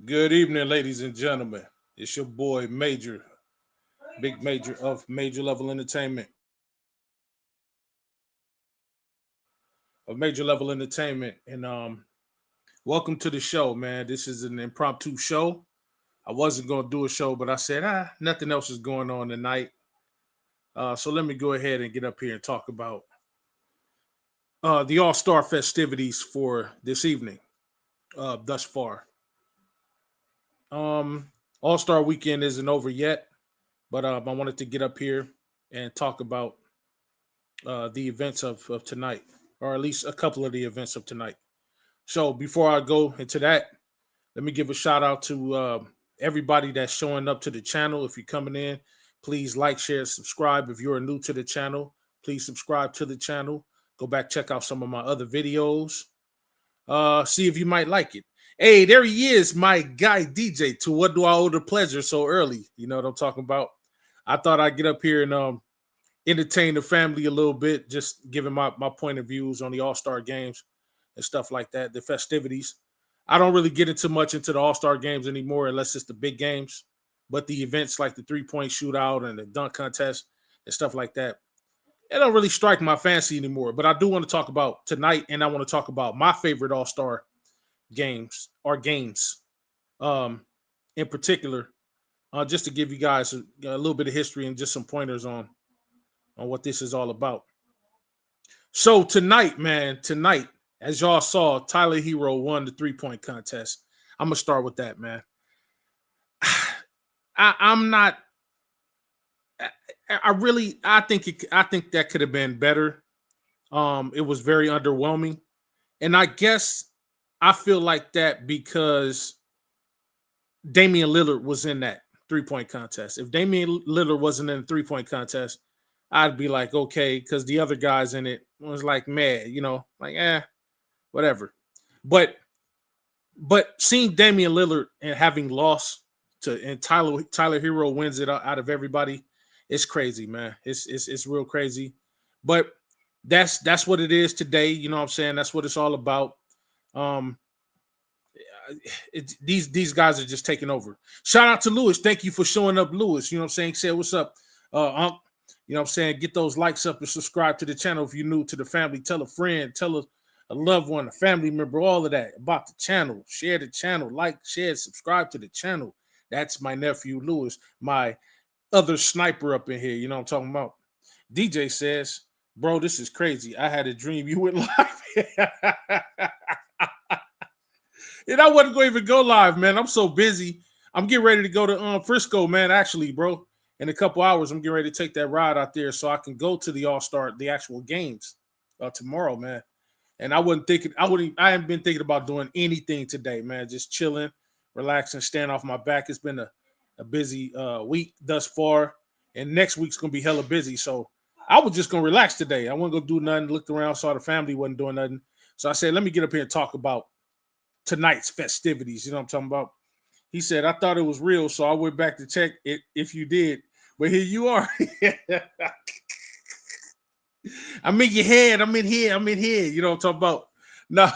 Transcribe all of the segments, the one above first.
Good evening, ladies and gentlemen. It's your boy Major, Big Major of Major Level Entertainment, and welcome to the show, man. This is an impromptu show. I wasn't gonna do a show, but I said nothing else is going on tonight, so let me go ahead and get up here and talk about the All Star festivities for this evening. Thus far, um, All Star Weekend isn't over yet, but I wanted to get up here and talk about the events of tonight, or at least a couple of the events of tonight. So before I go into that, let me give a shout out to everybody that's showing up to the channel. If you're coming in, please like, share, subscribe. If you're new to the channel, please subscribe to the channel. Go back, check out some of my other videos. See if you might like it. Hey, there he is, my guy DJ. To what do I owe the pleasure so early? You know what I'm talking about? I thought I'd get up here and entertain the family a little bit, just giving my point of views on the All Star games and stuff like that, the festivities. I don't really get into much into the All Star games anymore unless it's the big games, but the events like the 3-point shootout and the dunk contest and stuff like that, it don't really strike my fancy anymore. But I do want to talk about tonight, and I want to talk about my favorite All Star games, um, in particular, just to give you guys a little bit of history and just some pointers on what this is all about. So tonight, man, tonight, as y'all saw, Tyler Hero won the 3-point contest. I'm gonna start with that, man. I'm not. I think I think that could have been better. It was very underwhelming, and I guess I feel like that because Damian Lillard was in that 3-point contest. If Damian Lillard wasn't in the 3-point contest, I'd be like, okay, because the other guys in it was like mad, like whatever. But seeing Damian Lillard and having lost to and Tyler Hero wins it out of everybody, it's crazy, man. It's real crazy. But that's what it is today. You know what I'm saying? That's what it's all about. Um, these guys are just taking over. Shout out to Lewis. Thank you for showing up, Lewis. You know what I'm saying? Say what's up, Unc. You know what I'm saying? Get those likes up and subscribe to the channel if you're new to the family. Tell a friend, tell a loved one, a family member, all of that about the channel. Share the channel, like, share, subscribe to the channel. That's my nephew Lewis, my other sniper up in here. You know what I'm talking about? DJ says, bro, this is crazy. I had a dream you went live. And I wasn't going to even go live, man. I'm so busy. I'm getting ready to go to Frisco, man. Actually, bro, in a couple hours, I'm getting ready to take that ride out there so I can go to the All Star, the actual games tomorrow, man. And I wasn't thinking, I haven't been thinking about doing anything today, man. Just chilling, relaxing, staying off my back. It's been a busy week thus far, and next week's gonna be hella busy. So I was just gonna relax today. I wasn't gonna do nothing. Looked around, saw the family wasn't doing nothing. So I said, let me get up here and talk about tonight's festivities. You know what I'm talking about? He said, I thought it was real, so I went back to check it if you did. But here you are. I'm in your head. I'm in here. I'm in here. You know what I'm talking about? No,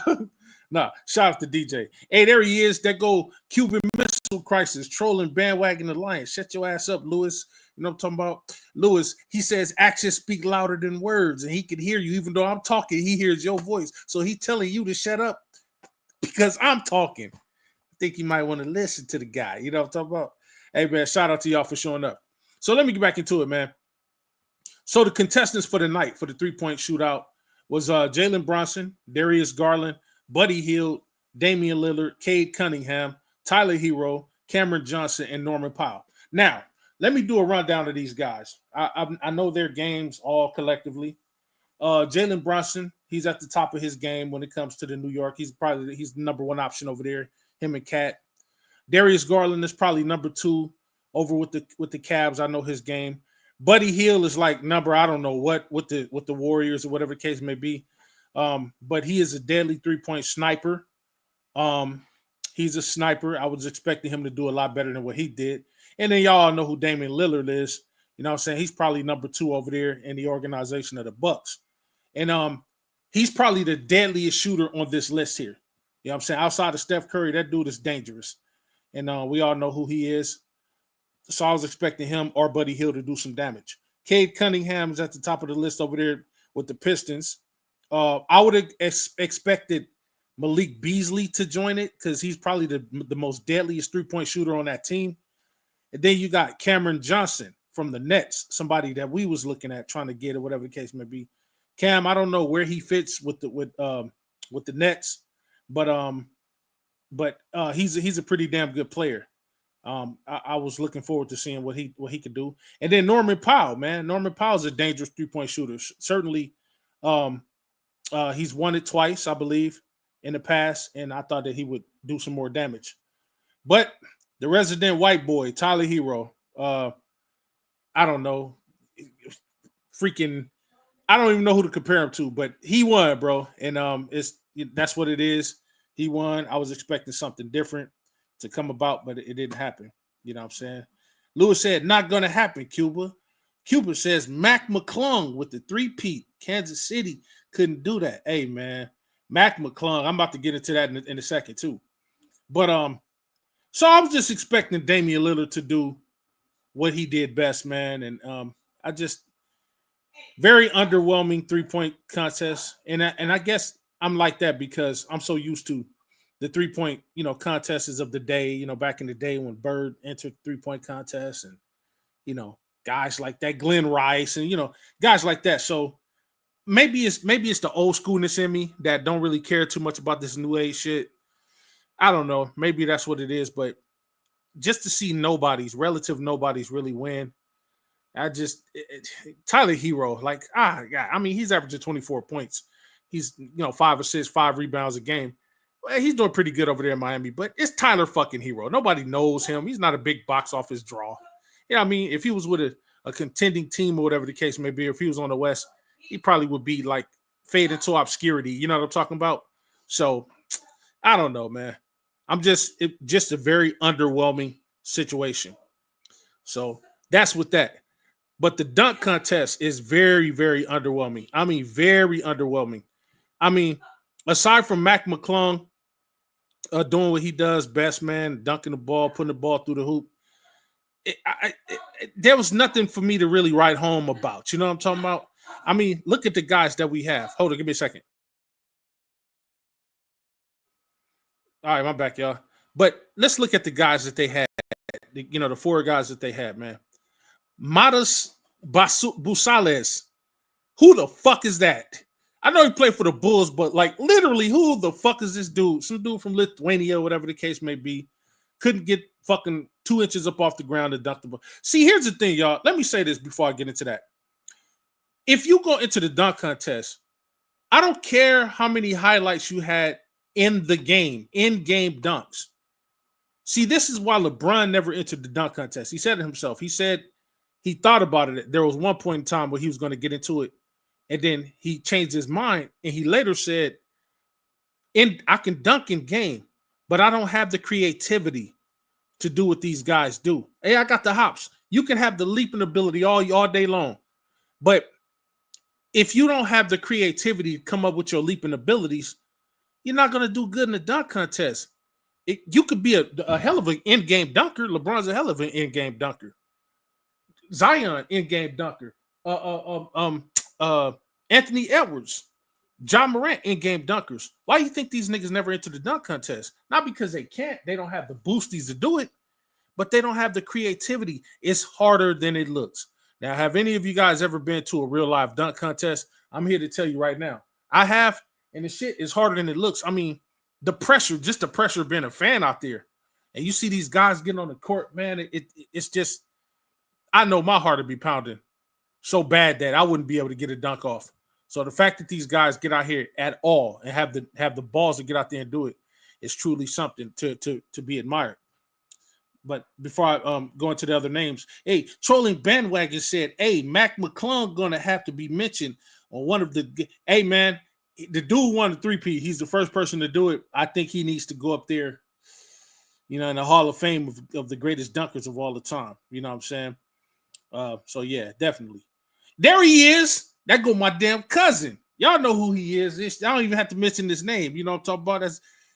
no. Shout out to DJ. Hey, there he is. That go Cuban Missile Crisis, trolling bandwagon alliance. Shut your ass up, Lewis. You know what I'm talking about? Lewis, he says actions speak louder than words, and he can hear you. Even though I'm talking, he hears your voice. So he's telling you to shut up because I'm talking. I think you might want to listen to the guy. You know what I'm talking about? Hey, man, shout out to y'all for showing up. So let me get back into it, man. So the contestants for the night for the 3-point shootout was Jalen Brunson, Darius Garland, Buddy Hield, Damian Lillard, Cade Cunningham, Tyler Hero, Cameron Johnson, and Norman Powell. Now, let me do a rundown of these guys. I know their games all collectively. Jalen Brunson, he's at the top of his game when it comes to the New York. He's the number one option over there. Him and Cat. Darius Garland is probably number two over with the Cavs. I know his game. Buddy Hield is like number I don't know what with the Warriors or whatever the case may be. But he is a deadly 3-point sniper. Um, he's a sniper. I was expecting him to do a lot better than what he did. And then y'all know who Damian Lillard is. You know what I'm saying? He's probably number two over there in the organization of the Bucks. And he's probably the deadliest shooter on this list here. You know what I'm saying? Outside of Steph Curry, that dude is dangerous. and we all know who he is. So I was expecting him or Buddy Hield to do some damage. Cade Cunningham is at the top of the list over there with the Pistons. I would have expected Malik Beasley to join it because he's probably the most deadliest three-point shooter on that team. And then you got Cameron Johnson from the Nets, somebody that we was looking at trying to get or whatever the case may be. Cam, I don't know where he fits with the Nets, but he's a pretty damn good player. I was looking forward to seeing what he could do. And then Norman Powell, man. Norman Powell's a dangerous three-point shooter. Certainly, he's won it twice, I believe, in the past, and I thought that he would do some more damage. But the resident white boy, Tyler Hero, I don't know. Freaking, I don't even know who to compare him to, but he won, bro. And that's what it is. He won. I was expecting something different to come about, but it didn't happen. You know what I'm saying? Lewis said, not going to happen, Cuba. Cuba says, Mac McClung with the three-peat. Kansas City couldn't do that. Hey, man. Mac McClung, I'm about to get into that in a second, too. But so I was just expecting Damian Lillard to do what he did best, man. And I just very underwhelming three-point contest. And I guess I'm like that because I'm so used to the three-point, contests of the day, back in the day when Bird entered three-point contests and, guys like that, Glenn Rice and, guys like that. So maybe it's the old schoolness in me that don't really care too much about this new age shit. I don't know. Maybe that's what it is, but just to see relative nobodies really win. Tyler Hero, yeah, I mean, he's averaging 24 points. He's, 5 assists, 5 rebounds a game. Well, he's doing pretty good over there in Miami, but it's Tyler fucking Hero. Nobody knows him. He's not a big box office draw. Yeah, I mean, if he was with a contending team or whatever the case may be, if he was on the West, he probably would be like fade into obscurity. You know what I'm talking about? So I don't know, man. Just a very underwhelming situation. So that's with that. But the dunk contest is very, very underwhelming. I mean, very underwhelming. I mean, aside from Mac McClung doing what he does best, man, dunking the ball, putting the ball through the hoop, there was nothing for me to really write home about. You know what I'm talking about? I mean, look at the guys that we have. Hold on, give me a second. All right, I'm back, y'all. But let's look at the guys that they had. The 4 guys that they had, man. Matas Busales. Who the fuck is that? I know he played for the Bulls, but like literally, who the fuck is this dude? Some dude from Lithuania, whatever the case may be. Couldn't get fucking 2 inches up off the ground to dunk the ball. See, here's the thing, y'all. Let me say this before I get into that. If you go into the dunk contest, I don't care how many highlights you had in the game, in-game dunks. See, this is why LeBron never entered the dunk contest. He said it himself. He said he thought about it. There was one point in time where he was going to get into it, and then he changed his mind, and he later said, I can dunk in game, but I don't have the creativity to do what these guys do. Hey, I got the hops. You can have the leaping ability all day long, but if you don't have the creativity to come up with your leaping abilities, you're not going to do good in the dunk contest. You could be a hell of an in-game dunker. LeBron's a hell of an in-game dunker. Zion, in-game dunker. Anthony Edwards, John Morant, in-game dunkers. Why do you think these niggas never enter the dunk contest? Not because they can't. They don't have the boosties to do it, but they don't have the creativity. It's harder than it looks. Now, have any of you guys ever been to a real-life dunk contest? I'm here to tell you right now. I have, and the shit is harder than it looks. I mean, the pressure of being a fan out there. And you see these guys getting on the court, man, it's just, I know my heart would be pounding so bad that I wouldn't be able to get a dunk off. So the fact that these guys get out here at all and have the balls to get out there and do it is truly something to be admired. But before I go into the other names, hey, Trolling Bandwagon said, hey, Mac McClung going to have to be mentioned on one of the, hey, man, the dude won the 3P. He's the first person to do it. I think he needs to go up there, in the Hall of Fame of the greatest dunkers of all the time. You know what I'm saying? So, yeah, definitely. There he is. That go my damn cousin. Y'all know who he is. I don't even have to mention his name. You know what I'm talking about?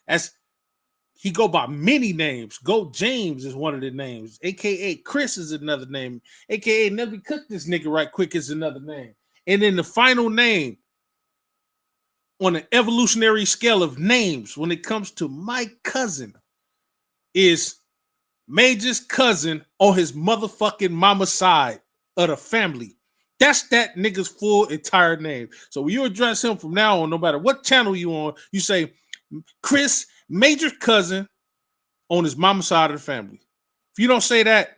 As He go by many names. Goat James is one of the names, aka Chris is another name, aka Never Cook This Nigga Right Quick is another name. And then the final name on an evolutionary scale of names when it comes to my cousin is Major's cousin on his motherfucking mama's side of the family. That's that nigga's full entire name. So when you address him from now on, no matter what channel you on, you say Chris, Major's cousin on his mama's side of the family. If you don't say that,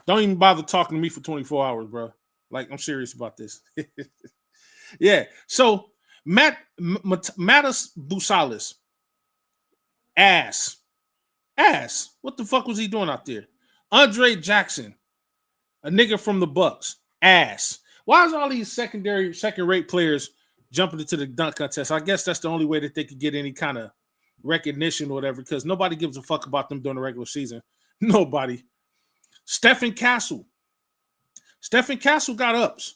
don't even bother talking to me for 24 hours, bro. Like, I'm serious about this. Yeah. So Matas Busalis, ass. What the fuck was he doing out there? Andre Jackson, a nigga from the Bucks, ass. Why is all these second-rate players jumping into the dunk contest? I guess that's the only way that they could get any kind of recognition or whatever, because nobody gives a fuck about them during the regular season. Nobody. Stephen Castle got ups.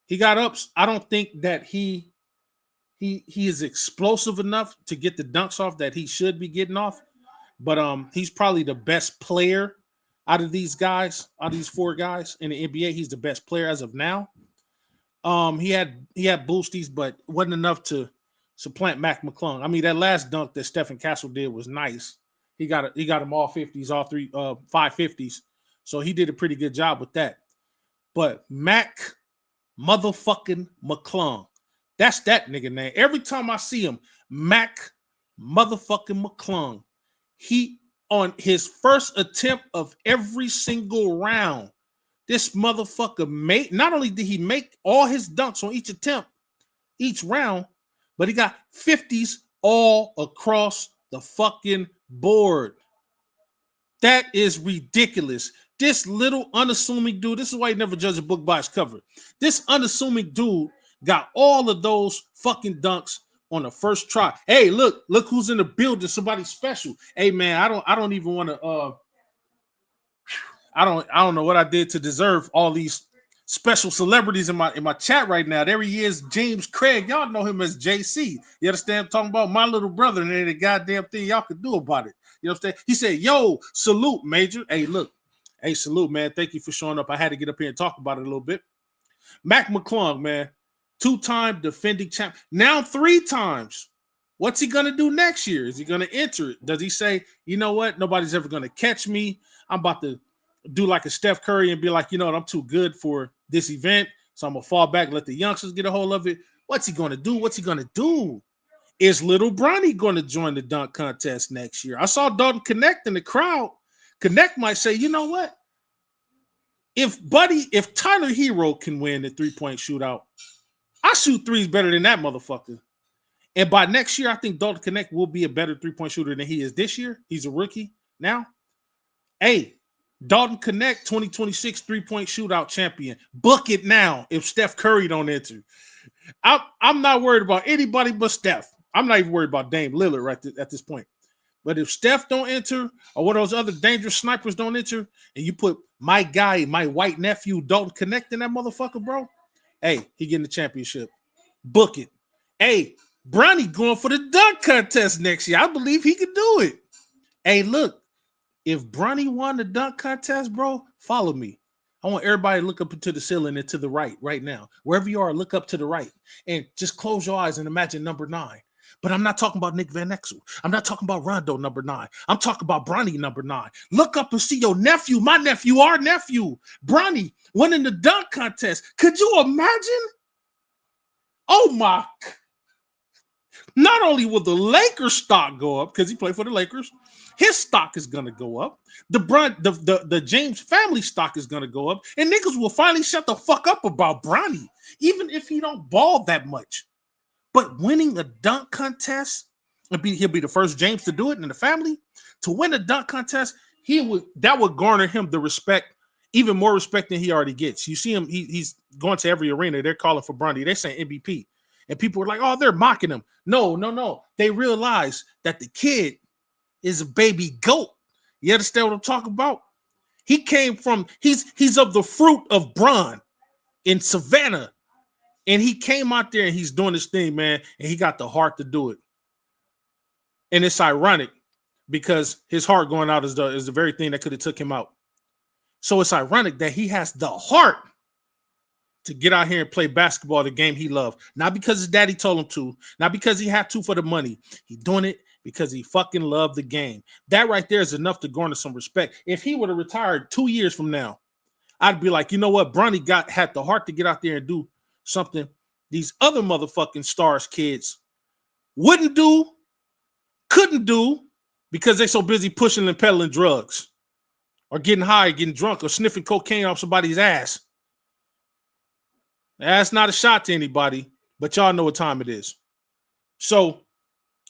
He got ups. I don't think that he is explosive enough to get the dunks off that he should be getting off. But he's probably the best player out of these guys, out of these four guys in the NBA. He's the best player as of now. He had boosties, but wasn't enough to supplant Mac McClung. I mean, that last dunk that Stephen Castle did was nice. He got him all 50s, all 5 50s. So he did a pretty good job with that. But Mac motherfucking McClung, that's that nigga name. Every time I see him, Mac motherfucking McClung. He, on his first attempt of every single round, this motherfucker made, not only did he make all his dunks on each attempt, each round, but he got 50s all across the fucking board. That is ridiculous. This little unassuming dude, this is why you never judge a book by its cover. This unassuming dude got all of those fucking dunks on the first try. Hey, look who's in the building. Somebody special. Hey man, I don't even want to I don't know what I did to deserve all these special celebrities in my chat right now. There he is, James Craig. Y'all know him as JC. You understand? I'm talking about my little brother, and ain't a goddamn thing y'all can do about it. You understand? He said, yo, salute, Major. Hey, look. Hey, salute, man. Thank you for showing up. I had to get up here and talk about it a little bit. Mac McClung, man. 2-time defending champ. Now 3 times. What's he going to do next year? Is he going to enter it? Does he say, you know what? Nobody's ever going to catch me. I'm about to do like a Steph Curry and be like, you know what? I'm too good for this event. So I'm going to fall back, let the youngsters get a hold of it. What's he going to do? What's he going to do? Is little Bronny going to join the dunk contest next year? I saw Dalton Connect in the crowd. Connect might say, you know what? If Tyler Hero can win the 3-point shootout, I shoot threes better than that motherfucker. And by next year, I think Dalton Connect will be a better 3-point shooter than he is this year. He's a rookie now. Hey, Dalton Connect, 2026 3-point shootout champion. Book it now if Steph Curry don't enter. I'm not worried about anybody but Steph. I'm not even worried about Dame Lillard at this point. But if Steph don't enter, or one of those other dangerous snipers don't enter, and you put my guy, my white nephew, Dalton Connect in that motherfucker, bro, hey, he getting the championship. Book it. Hey, Bronny going for the dunk contest next year. I believe he can do it. Hey, look, if Bronny won the dunk contest, bro, follow me. I want everybody to look up into the ceiling and to the right now. Wherever you are, look up to the right and just close your eyes and imagine number 9. But I'm not talking about Nick Van Exel. I'm not talking about Rondo number 9. I'm talking about Bronny number 9. Look up and see your nephew, my nephew, our nephew, Bronny, winning the dunk contest. Could you imagine? Oh my. Not only will the Lakers stock go up because he played for the Lakers, his stock is going to go up. The James family stock is going to go up. And niggas will finally shut the fuck up about Bronny, even if he don't ball that much. But winning a dunk contest, he'll be the first James to do it in the family. To win a dunk contest, that would garner him the respect, even more respect than he already gets. You see him, he's going to every arena. They're calling for Bronny. They're saying MVP. And people are like, oh, they're mocking him. No. They realize that the kid is a baby goat. You understand what I'm talking about? He came from, he's of the fruit of Bron in Savannah. And he came out there and he's doing this thing, man, and he got the heart to do it. And it's ironic because his heart going out is the very thing that could have took him out. So it's ironic that he has the heart to get out here and play basketball, the game he loved. Not because his daddy told him to, not because he had to for the money. He doing it because he fucking loved the game. That right there is enough to garner some respect. If he would have retired 2 years from now, I'd be like, you know what? Bronny had the heart to get out there and do something these other motherfucking stars kids wouldn't do, couldn't do, because they're so busy pushing and peddling drugs or getting high, getting drunk, or sniffing cocaine off somebody's ass. That's not a shot to anybody, but y'all know what time it is. So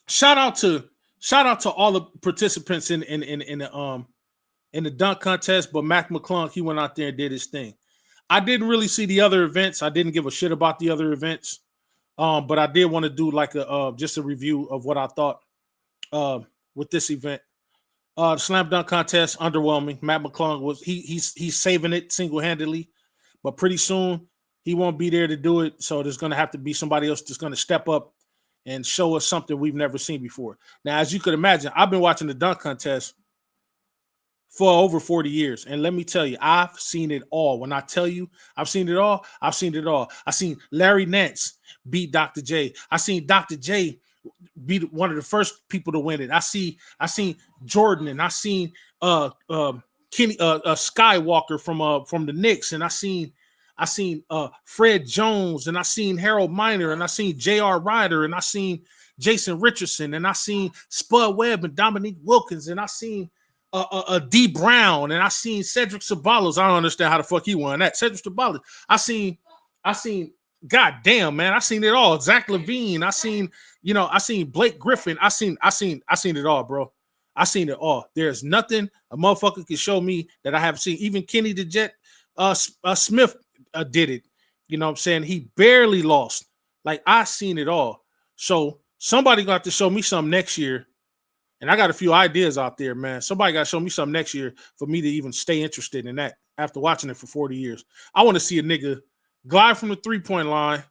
shout out to all the participants in the dunk contest, but Mac McClung, he went out there and did his thing. I didn't really see the other events. I didn't give a shit about the other events, but I did want to do like just a review of what I thought with this event. The slam dunk contest, underwhelming. Mac McClung he's saving it single-handedly, but pretty soon he won't be there to do it. So there's going to have to be somebody else that's going to step up and show us something we've never seen before. Now, as you could imagine, I've been watching the dunk contest for over 40 years. And let me tell you, I've seen it all. When I tell you I've seen it all, I've seen it all. I seen Larry Nance beat Dr. J. I seen Dr. J be one of the first people to win it. I seen Jordan, and I seen Kenny Skywalker from the Knicks, and I seen Fred Jones, and I seen Harold Miner, and I seen J.R. Ryder, and I seen Jason Richardson, and I seen Spud Webb and Dominique Wilkins, and I seen D Brown, and I seen Cedric Ceballos. I don't understand how the fuck he won that. Cedric Ceballos. I seen God damn, man, I seen it all. Zach LaVine. I seen Blake Griffin. I seen it all, bro. I seen it all. There's nothing a motherfucker can show me that I haven't seen. Even Kenny the Jet Smith did it. You know what I'm saying? He barely lost. Like, I seen it all. So somebody got to show me something next year. And I got a few ideas out there, man. Somebody got to show me something next year for me to even stay interested in that after watching it for 40 years. I want to see a nigga glide from the three-point line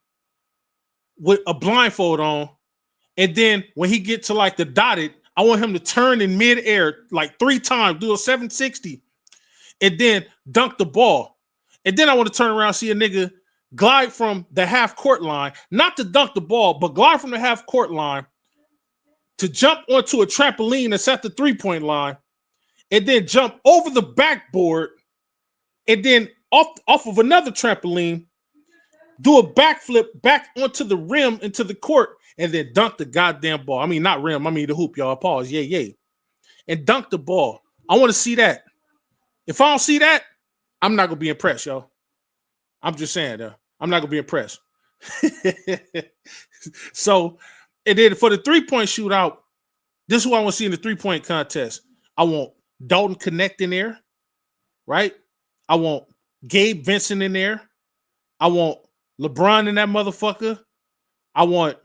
with a blindfold on, and then when he get to like the dotted, I want him to turn in midair like 3 times, do a 760, and then dunk the ball. And then I want to turn around and see a nigga glide from the half-court line, not to dunk the ball, but glide from the half-court line to jump onto a trampoline that's at the three-point line, and then jump over the backboard, and then off of another trampoline, do a backflip back onto the rim into the court, and then dunk the goddamn ball. I mean, not rim, I mean the hoop, y'all. Pause. Yeah. And dunk the ball. I want to see that. If I don't see that, I'm not going to be impressed, y'all. I'm just saying, I'm not going to be impressed. So, and then for the three-point shootout, this is what I want to see in the three-point contest. I want Dalton Connect in there, right? I want Gabe Vincent in there. I want LeBron in that motherfucker. I want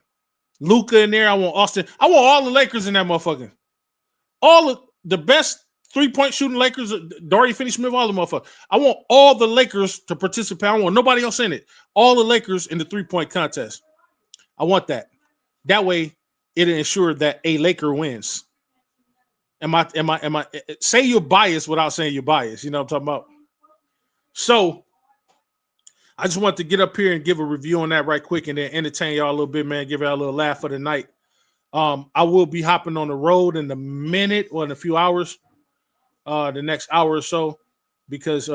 Luka in there. I want Austin. I want all the Lakers in that motherfucker. All of the best three-point shooting Lakers, Dorian Finney-Smith, all the motherfuckers. I want all the Lakers to participate. I want nobody else in it. All the Lakers in the three-point contest. I want that. That way, it'll ensure that a Laker wins. Am I say you're biased without saying you're biased? You know what I'm talking about? So I just want to get up here and give a review on that right quick, and then entertain y'all a little bit, man. Give y'all a little laugh for the night. I will be hopping on the road in a minute or in a few hours, the next hour or so, because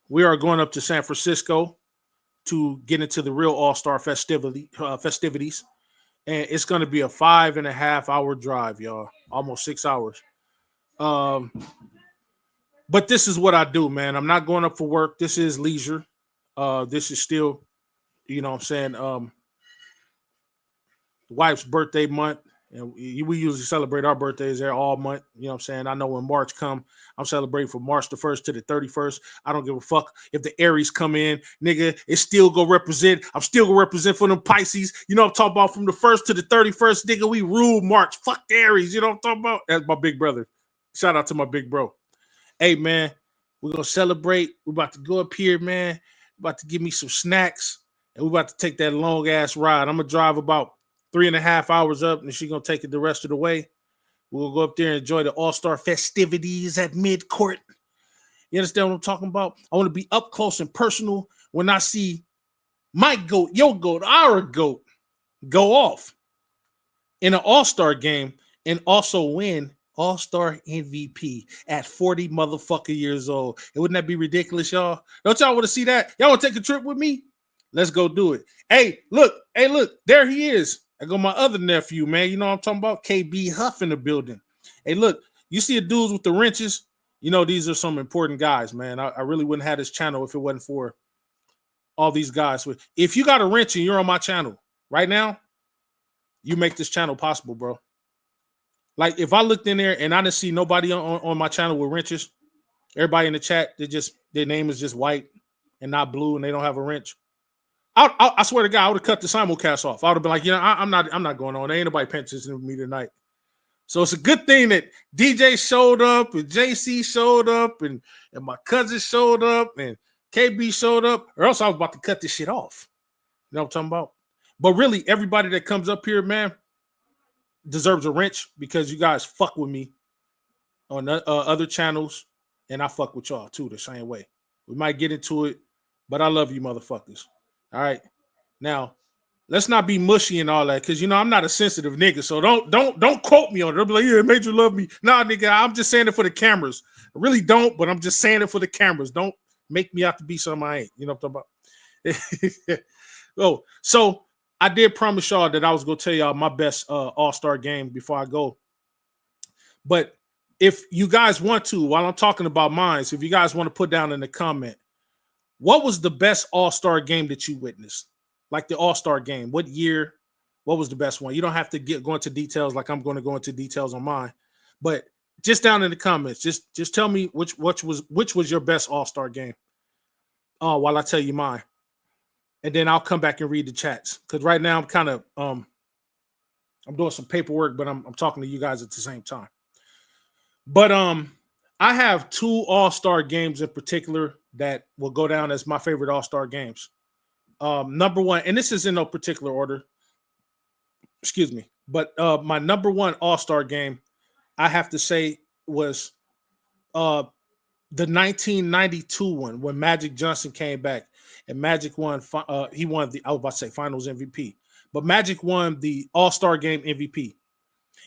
we are going up to San Francisco to get into the real All-Star festivities. And it's going to be a 5.5-hour drive, y'all. Almost 6 hours. But this is what I do, man. I'm not going up for work. This is leisure. This is still, you know what I'm saying, wife's birthday month. And we usually celebrate our birthdays there all month. You know what I'm saying? I know when March come, I'm celebrating from March the 1st to the 31st. I don't give a fuck if the Aries come in, nigga. It still go represent. I'm still gonna represent for them Pisces. You know what I'm talking about? From the 1st to the 31st, nigga, we rule March. Fuck the Aries. You know what I'm talking about? That's my big brother. Shout out to my big bro. Hey, man, we're gonna celebrate. We're about to go up here, man. About to give me some snacks, and we're about to take that long ass ride. I'm gonna drive about 3.5 hours up, and she's gonna take it the rest of the way. We'll go up there and enjoy the All-Star festivities at mid-court. You understand what I'm talking about? I want to be up close and personal when I see my GOAT, your GOAT, our GOAT go off in an All-Star game and also win All-Star MVP at 40 motherfucking years old. And wouldn't that be ridiculous, y'all? Don't y'all want to see that? Y'all want to take a trip with me? Let's go do it. Hey, look, there he is. I got my other nephew, man. You know what I'm talking about? KB Huff in the building. Hey, look, you see the dudes with the wrenches? You know, these are some important guys, man. I really wouldn't have this channel if it wasn't for all these guys. If you got a wrench and you're on my channel right now, you make this channel possible, bro. Like if I looked in there and I didn't see nobody on my channel with wrenches, everybody in the chat, their name is just white and not blue, and they don't have a wrench. I swear to God, I would have cut the simulcast off. I would have been like, I'm not going on. There ain't nobody paying attention to me tonight. So it's a good thing that DJ showed up and JC showed up and my cousin showed up and KB showed up, or else I was about to cut this shit off. You know what I'm talking about? But really, everybody that comes up here, man, deserves a wrench because you guys fuck with me on other channels, and I fuck with y'all too the same way. We might get into it, but I love you motherfuckers. All right. Now, let's not be mushy and all that, because I'm not a sensitive nigga. So don't quote me on it. They'll be like, yeah, it made you love me. Nah, nigga, I'm just saying it for the cameras. I really don't, but I'm just saying it for the cameras. Don't make me out to be something I ain't. You know what I'm talking about? Oh, so I did promise y'all that I was gonna tell y'all my best all-star game before I go. But if you guys want to, while I'm talking about mine, if you guys want to put down in the comment, what was the best all-star game that you witnessed? Like the all-star game, what year? What was the best one? You don't have to go into details like I'm going to go into details on mine, but just down in the comments, just tell me which was your best all-star game. While I tell you mine, and then I'll come back and read the chats, because right now I'm kind of I'm doing some paperwork, but I'm talking to you guys at the same time. But I have two all-star games in particular that will go down as my favorite all-star games. Number one, and this is in no particular order, excuse me, but my number one all-star game, I have to say, was the 1992 one when Magic Johnson came back and Magic won. He won I was about to say Finals MVP, but Magic won the All-Star Game MVP,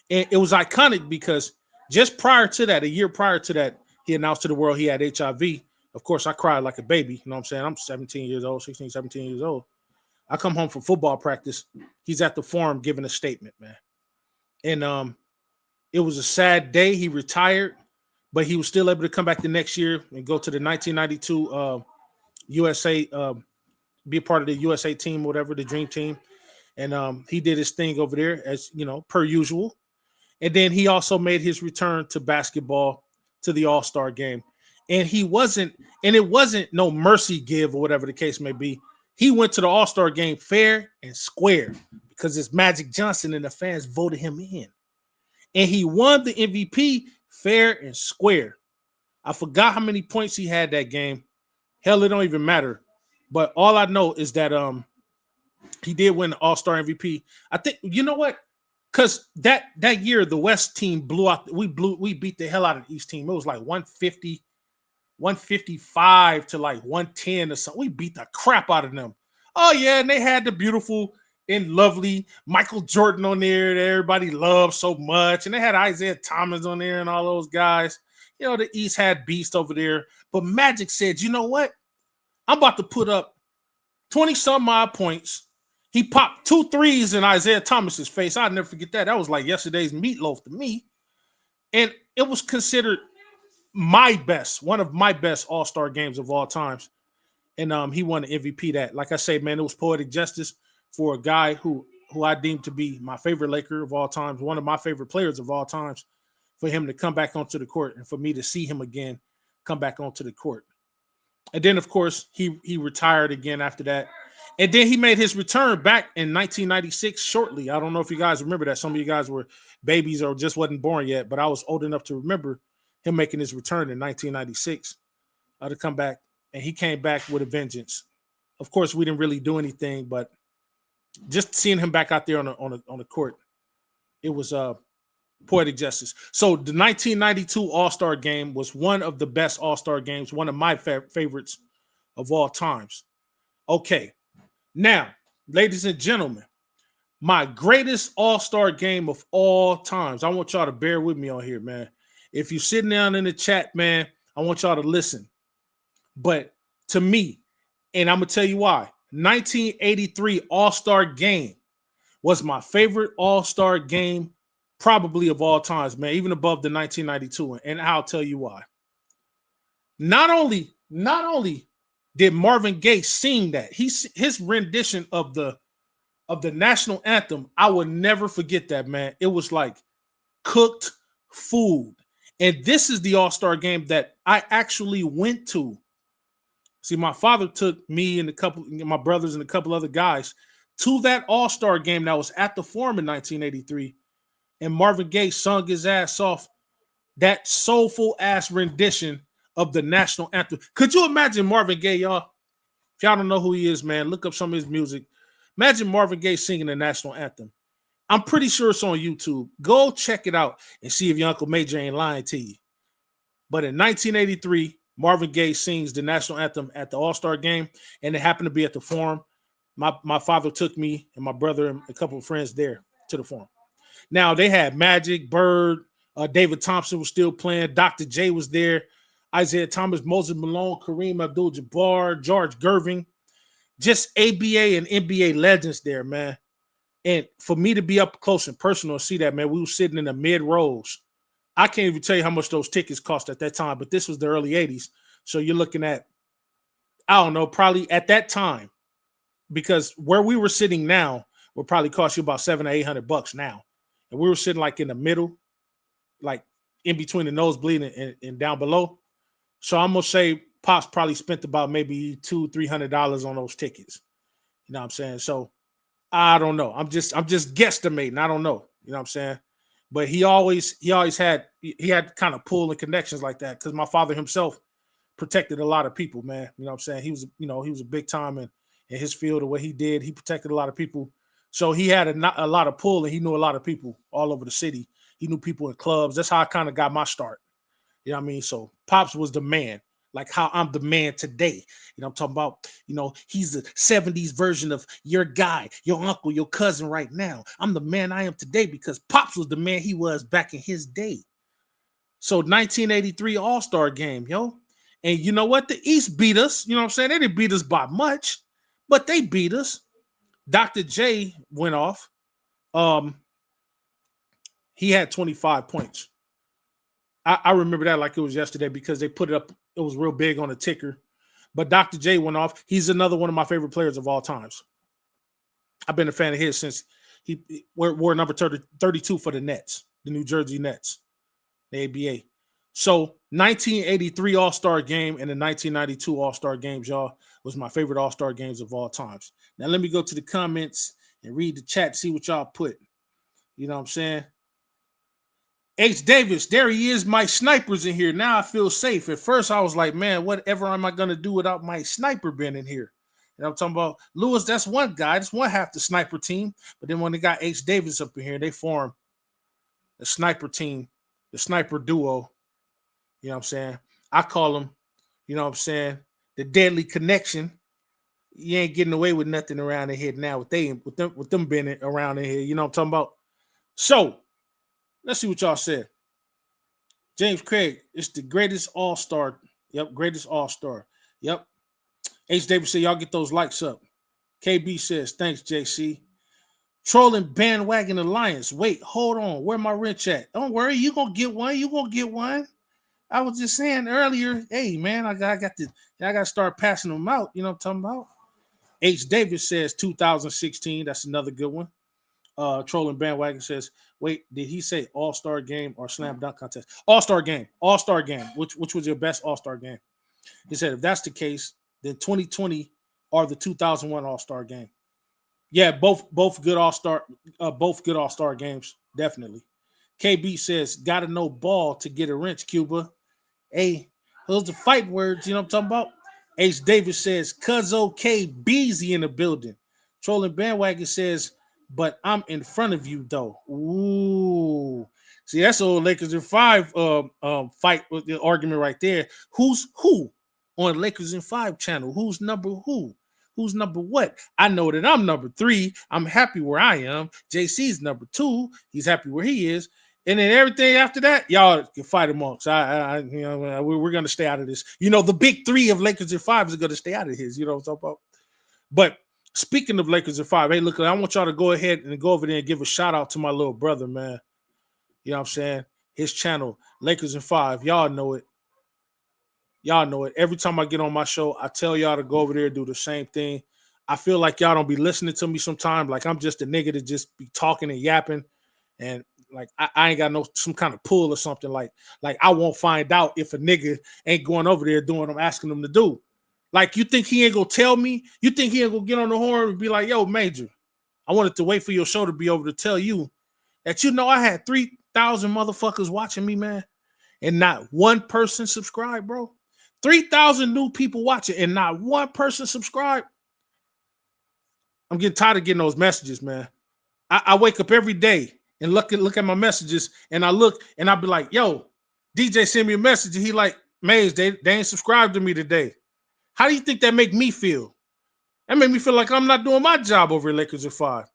and it was iconic because just prior to that, a year prior to that, he announced to the world he had HIV. Of course, I cried like a baby. You know what I'm saying? I'm 17 years old, 16, 17 years old. I come home from football practice. He's at the forum giving a statement, man. And it was a sad day. He retired, but he was still able to come back the next year and go to the 1992 USA, be a part of the USA team, whatever, the dream team. And he did his thing over there, as per usual. And then he also made his return to basketball, to the All-Star game. And it wasn't no mercy give or whatever the case may be. He went to the All-Star game fair and square because it's Magic Johnson and the fans voted him in. And he won the MVP fair and square. I forgot how many points he had that game. Hell, it don't even matter. But all I know is that he did win the All-Star MVP. I think, you know what? Because that year, the West team we beat the hell out of the East team. It was like 150, 155 to like 110 or something. We beat the crap out of them. Oh, yeah, and they had the beautiful and lovely Michael Jordan on there that everybody loved so much. And they had Isaiah Thomas on there and all those guys. The East had beast over there. But Magic said, you know what? I'm about to put up 20-some odd points. He popped 2 threes in Isaiah Thomas's face. I'll never forget that. That was like yesterday's meatloaf to me. And it was considered one of my best all-star games of all times. And he won the MVP that. Like I say, man, it was poetic justice for a guy who I deem to be my favorite Laker of all times, one of my favorite players of all times, for him to come back onto the court and for me to see him again come back onto the court. And then, of course, he retired again after that. And then he made his return back in 1996 shortly. I don't know if you guys remember that. Some of you guys were babies or just wasn't born yet, but I was old enough to remember him making his return in 1996 to come back. And he came back with a vengeance. Of course, we didn't really do anything, but just seeing him back out there on the court, it was Poetic Justice. So the 1992 All-Star Game was one of the best All-Star games, one of my favorites of all times. Okay, now, ladies and gentlemen, my greatest All-Star game of all times. I want y'all to bear with me on here, man. If you're sitting down in the chat, man, I want y'all to listen. But to me, and I'm going to tell you why, 1983 All-Star Game was my favorite All-Star game probably of all times, man, even above the 1992 one. And I'll tell you why. Not only did Marvin Gaye sing that, his rendition of the national anthem, I will never forget that, man. It was like cooked food. And this is the All-Star game that I actually went to. See, my father took me and my brothers and a couple other guys to that All-Star game that was at the Forum in 1983. And Marvin Gaye sung his ass off, that soulful ass rendition of the national anthem. Could you imagine Marvin Gaye, y'all? If y'all don't know who he is, man, look up some of his music. Imagine Marvin Gaye singing the national anthem. I'm pretty sure it's on YouTube. Go check it out and see if your Uncle Major ain't lying to you. But in 1983, Marvin Gaye sings the national anthem at the All-Star game, and it happened to be at the Forum. My father took me and my brother and a couple of friends there to the Forum. Now, they had Magic, Bird, David Thompson was still playing. Dr. J was there. Isaiah Thomas, Moses Malone, Kareem Abdul-Jabbar, George Gervin. Just ABA and NBA legends there, man. And for me to be up close and personal and see that, man, we were sitting in the mid rows. I can't even tell you how much those tickets cost at that time, but this was the early 80s. So you're looking at, I don't know, probably at that time, because where we were sitting now would probably cost you about $700 or $800 now. And we were sitting like in the middle, like in between the nosebleed and down below. So I'm going to say Pops probably spent about maybe $200-$300 on those tickets. You know what I'm saying? So I don't know. I'm just guesstimating. I don't know. You know what I'm saying? But he always had kind of pull and connections like that, because my father himself protected a lot of people, man. You know what I'm saying? He was a big time in his field of what he did. He protected a lot of people. So he had a lot of pull, and he knew a lot of people all over the city. He knew people in clubs. That's how I kind of got my start. You know what I mean? So Pops was the man, like how I'm the man today. You know, I'm talking about, he's the 70s version of your guy, your uncle, your cousin right now. I'm the man I am today because Pops was the man he was back in his day. So 1983 All-Star game, yo. And you know what? The East beat us. You know what I'm saying? They didn't beat us by much, but they beat us. Dr. J went off. He had 25 points. I remember that like it was yesterday because they put it up. It was real big on the ticker. But Dr. J went off. He's another one of my favorite players of all times. I've been a fan of his since he wore number 32 for the Nets, the New Jersey Nets, the ABA. So 1983 All-Star game and the 1992 All-Star games, y'all, was my favorite All-Star games of all times. Now let me go to the comments and read the chat, see what y'all put. You know what I'm saying? H. Davis, there he is. My sniper's in here. Now I feel safe. At first, I was like, man, whatever am I going to do without my sniper being in here? And I'm talking about Lewis, that's one guy. That's one half the sniper team. But then when they got H. Davis up in here, they formed the sniper team, the sniper duo. You know what I'm saying? I call them, you know what I'm saying, the deadly connection. You ain't getting away with nothing around in here now with them being around in here. You know what I'm talking about? So, let's see what y'all said. James Craig, it's the greatest All-Star. Yep, greatest All-Star. Yep. H. Davis said, y'all get those likes up. KB says, thanks, JC. Trolling Bandwagon Alliance. Wait, hold on. Where my wrench at? Don't worry, you gonna get one. You gonna get one. I was just saying earlier, hey man, I got to start passing them out. You know what I'm talking about? H. Davis says 2016. That's another good one. Trolling Bandwagon says, wait, did he say All-Star game or slam dunk contest? All-Star game. Which was your best All-Star game? He said, if that's the case, then 2020 or the 2001 All-Star game. Yeah, both good All-Star games, definitely. KB says, gotta know ball to get a wrench, Cuba. Hey, those are fight words, you know what I'm talking about? H. Davis says, Cuzzo K. Beezy in the building. Trolling Bandwagon says, but I'm in front of you, though. Ooh. See, that's old Lakers in 5 fight with the argument right there. Who's who on Lakers in 5 channel? Who's number who? Who's number what? I know that I'm number 3. I'm happy where I am. JC's number 2. He's happy where he is. And then everything after that, y'all can fight amongst. We're gonna stay out of this. You know, the big 3 of Lakers in 5 is gonna stay out of his. You know what I'm talking about? But speaking of Lakers in 5, hey, look, I want y'all to go ahead and go over there and give a shout out to my little brother, man. You know what I'm saying? His channel, Lakers in 5. Y'all know it. Y'all know it. Every time I get on my show, I tell y'all to go over there and do the same thing. I feel like y'all don't be listening to me sometimes. Like I'm just a nigga to just be talking and yapping. And like I ain't got no some kind of pull or something. Like I won't find out if a nigga ain't going over there doing what I'm asking them to do. Like you think he ain't gonna tell me? You think he ain't gonna get on the horn and be like, yo, Major, I wanted to wait for your show to be over to tell you that I had 3,000 motherfuckers watching me, man, and not one person subscribed, bro. 3,000 new people watching and not one person subscribed. I'm getting tired of getting those messages, man. I wake up every day and look at my messages, and I look and I'll be like, yo, DJ send me a message, and he like, Maze, they ain't subscribed to me today. How do you think that make me feel? That made me feel like I'm not doing my job over at Lakers at 5.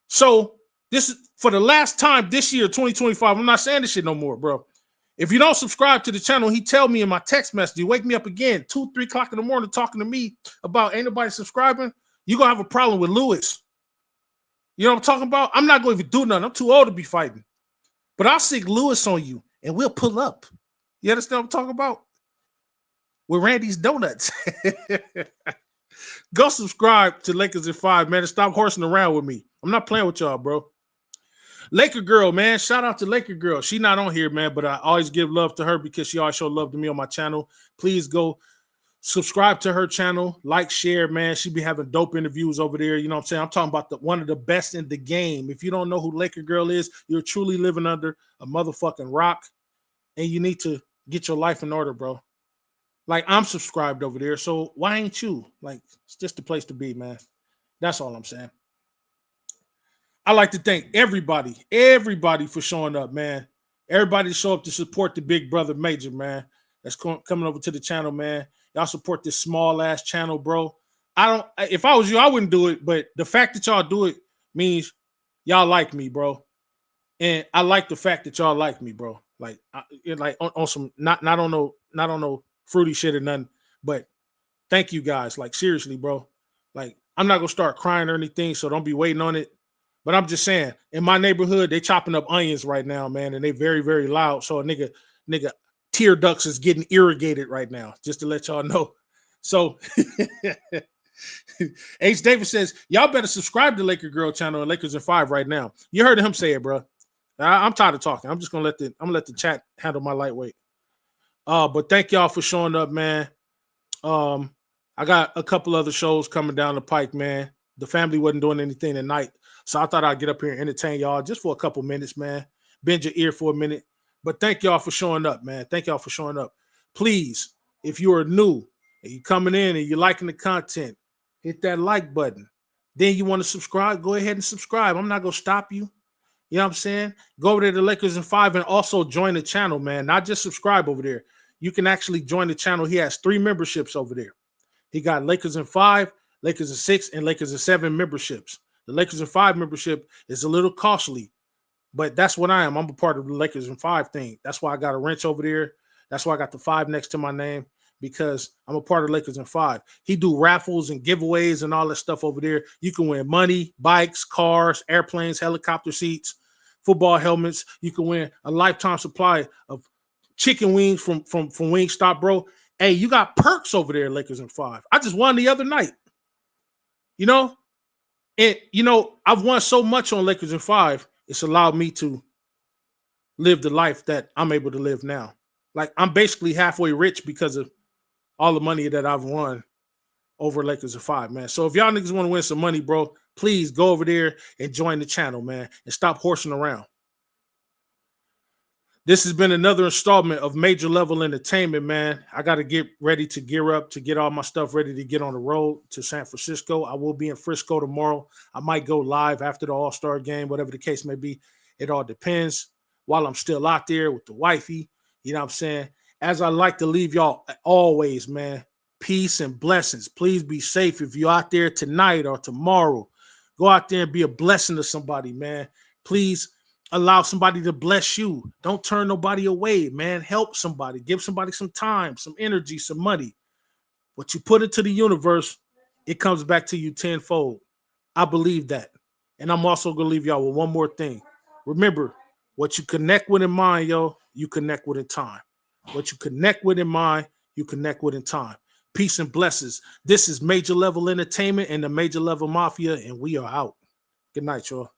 So this is for the last time this year, 2025. I'm not saying this shit no more, bro. If you don't subscribe to the channel, he tell me in my text message, you wake me up again, 2, 3 o'clock in the morning talking to me about ain't nobody subscribing, you're going to have a problem with Lewis. You know what I'm talking about? I'm not going to even do nothing. I'm too old to be fighting. But I'll stick Lewis on you, and we'll pull up. You understand what I'm talking about? With Randy's Donuts. Go subscribe to Lakers at 5, man, and stop horsing around with me. I'm not playing with y'all, bro. Laker Girl, man. Shout out to Laker Girl. She not on here, man, but I always give love to her because she always show love to me on my channel. Please go subscribe to her channel, like, share, man. She be having dope interviews over there. You know what I'm saying? I'm talking about one of the best in the game. If you don't know who Laker Girl is, you're truly living under a motherfucking rock, and you need to get your life in order, bro. Like, I'm subscribed over there, so why ain't you? Like, it's just the place to be, man. That's all I'm saying. I like to thank everybody for showing up, man. Everybody show up to support the big brother Major, man. That's coming over to the channel, man. Y'all support this small ass channel, bro. If I was you, I wouldn't do it, but the fact that y'all do it means y'all like me, bro. And I like the fact that y'all like me, bro. Like, on some not on no fruity shit or nothing, but thank you guys. Like, seriously, bro. Like, I'm not gonna start crying or anything, so don't be waiting on it. But I'm just saying, in my neighborhood, they chopping up onions right now, man, and they very, very loud. So a nigga tear ducts is getting irrigated right now, just to let y'all know. So H. Davis says, y'all better subscribe to Laker Girl channel and Lakers in 5 right now. You heard him say it, bro. I'm tired of talking. I'm just gonna let the chat handle my lightweight. But thank y'all for showing up, man. I got a couple other shows coming down the pike, man. The family wasn't doing anything tonight, so I thought I'd get up here and entertain y'all just for a couple minutes, man. Bend your ear for a minute. But thank y'all for showing up, man. Thank y'all for showing up. Please, if you are new and you coming in and you're liking the content, hit that like button. Then you want to subscribe, go ahead and subscribe. I'm not going to stop you. You know what I'm saying? Go over there to Lakers in 5 and also join the channel, man. Not just subscribe over there. You can actually join the channel. He has 3 memberships over there. He got Lakers in 5, Lakers in 6, and Lakers in 7 memberships. The Lakers in 5 membership is a little costly, but that's what I am. I'm a part of the Lakers in 5 thing. That's why I got a wrench over there. That's why I got the 5 next to my name, because I'm a part of Lakers in 5. He do raffles and giveaways and all that stuff over there. You can win money, bikes, cars, airplanes, helicopter seats, football helmets. You can win a lifetime supply of chicken wings from Wingstop, bro. Hey, you got perks over there, Lakers in 5. I just won the other night. You know? And, you know, I've won so much on Lakers in 5, it's allowed me to live the life that I'm able to live now. Like, I'm basically halfway rich because of all the money that I've won over Lakers in 5, man. So if y'all niggas want to win some money, bro, please go over there and join the channel, man, and stop horsing around. This has been another installment of Major Level Entertainment, man. I got to get ready to gear up to get all my stuff ready to get on the road to San Francisco. I will be in Frisco tomorrow. I might go live after the All-Star game, whatever the case may be. It all depends. while I'm still out there with the wifey. You know what I'm saying? As I like to leave y'all always, man, peace and blessings. Please be safe if you're out there tonight or tomorrow. Go out there and be a blessing to somebody, man. Please allow somebody to bless you. Don't turn nobody away, man. Help somebody. Give somebody some time, some energy, some money. What you put into the universe, it comes back to you tenfold. I believe that. And I'm also going to leave y'all with one more thing. Remember, what you connect with in mind, yo, you connect with in time. What you connect with in mind, you connect with in time. Peace and blessings. This is Major Level Entertainment and the Major Level Mafia, and we are out. Good night, y'all.